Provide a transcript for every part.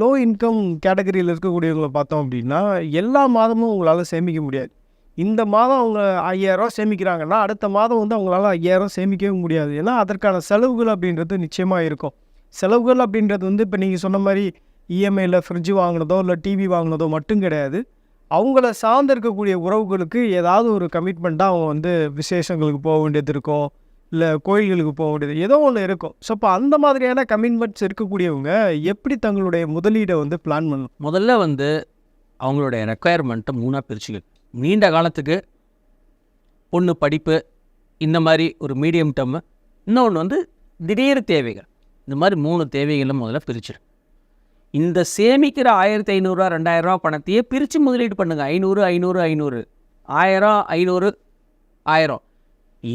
Low income கேட்டகரியில் இருக்கக்கூடியவங்கள பார்த்தோம் அப்படின்னா, எல்லா மாதமும் உங்களால சேமிக்க முடியாது. இந்த மாதம் அவங்க ரூ. 5000 சேமிக்கிறாங்கன்னா, அடுத்த மாதம் வந்து அவங்களால 5000 சேமிக்கவே முடியாது. ஏன்னா, அதற்கான செலவுகள் அப்படின்றது நிச்சயமா இருக்கும். செலவுகள் அப்படின்றது வந்து இப்ப நீங்க சொன்ன மாரி இஎம்ஐல ஃப்ரிட்ஜ் வாங்குனதோ, இல்ல டிவி வாங்குனதோ மட்டும் கிடையாது. அவங்கள சார்ந்து இருக்கக்கூடிய உறவுகளுக்கு ஏதாவது ஒரு கமிட்மெண்ட்டா அவங்க வந்து விசேஷங்களுக்கு போ வேண்டியது இருக்கும். இல்ல கோயில்களுக்கு போ வேண்டியது ஏதோ ஒண்ணு இருக்கும். ஸோ, அப்ப அந்த மாதிரியான கமிட்மெண்ட்ஸ் இருக்கக்கூடியவங்க எப்படி தங்களுடைய முதலீட வந்து பிளான் பண்ணணும்? முதல்ல வந்து அவங்களுடைய ரெக்குயர்மெண்ட்டை 3ஆ பிரிச்சுக்கணும். நீண்ட காலத்துக்கு பொண்ணு படிப்பு, இந்த மாதிரி ஒரு மீடியம் டேர்மு, இன்னொன்று வந்து திடீர் தேவைகள். இந்த மாதிரி 3 தேவைகளை முதல்ல பிரிச்சிடும். இந்த சேமிக்கிற ரூ. 1500 ரூ. 2000 பணத்தையே பிரித்து முதலீடு பண்ணுங்க. 500 500 500 1000 500 1000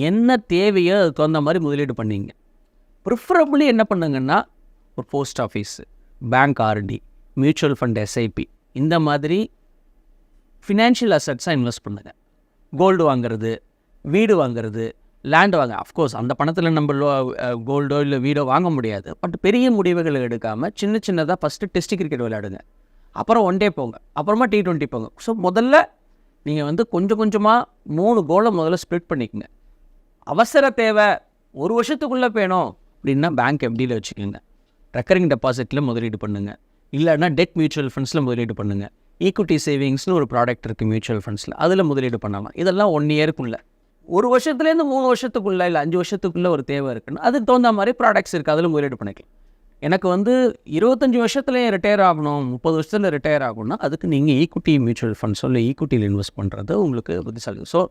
என்ன தேவையோ அதுக்கு தகுந்த மாதிரி முதலீடு பண்ணிங்க. ப்ரிஃபரபிளி என்ன பண்ணுங்கன்னா, ஒரு post office, bank RD, mutual fund SIP, இந்த மாதிரி ஃபினான்ஷியல் அசட்ஸாக இன்வெஸ்ட் பண்ணுங்கள். கோல்டு வாங்குறது, வீடு வாங்குறது, லேண்ட் வாங்க. அஃப்கோர்ஸ் அந்த பணத்தில் நம்ம கோல்டோ இல்லை வீடோ வாங்க முடியாது. பட் பெரிய முடிவுகளை எடுக்காமல் சின்ன சின்னதாக ஃபஸ்ட்டு டெஸ்ட் கிரிக்கெட் விளையாடுங்க. அப்புறம் ஒன் டே போங்க, அப்புறமா T20 போங்க. ஸோ முதல்ல நீங்கள் வந்து கொஞ்சம் கொஞ்சமாக 3 கோலை முதல்ல ஸ்ப்ளிட் பண்ணிக்கோங்க. அவசர தேவை 1 வருஷத்துக்குள்ளே வேணும் அப்படின்னா பேங்க் எஃப்டியில் வச்சுக்கோங்க. ரெக்கரிங் டெபாசிட்டில் முதலீடு பண்ணுங்கள். இல்லைன்னா டெட் மியூச்சுவல் ஃபண்ட்ஸில் முதலீடு பண்ணுங்கள். ஈக்விட்டி சேவிங்ஸ்னு ஒரு ப்ராடக்ட் இருக்குது மியூச்சுவல் ஃபண்ட்ஸில், அதில் முதலீடு பண்ணலாம். இதெல்லாம் 1 இயருக்குள்ளே, 1 வருஷத்துலேருந்து 3 வருஷத்துக்குள்ளே இல்லை 5 வருஷத்துக்குள்ளே ஒரு தேவை இருக்குன்னு அதுக்கு தகுந்த மாதிரி ப்ராடக்ட்ஸ் இருக்குது, அதில் முதலீடு பண்ணிக்கலாம். எனக்கு வந்து 25 வருஷத்துலேயே ரிட்டையர் ஆகணும், 30 வருஷத்தில் ரிட்டையர் ஆகணும்னா அதுக்கு நீங்கள் ஈக்விட்டி மியூச்சுவல் ஃபண்ட்ஸோ இல்லை ஈக்விட்டியில் இன்வெஸ்ட் பண்ணுறது உங்களுக்கு புத்திசாலி. ஸோ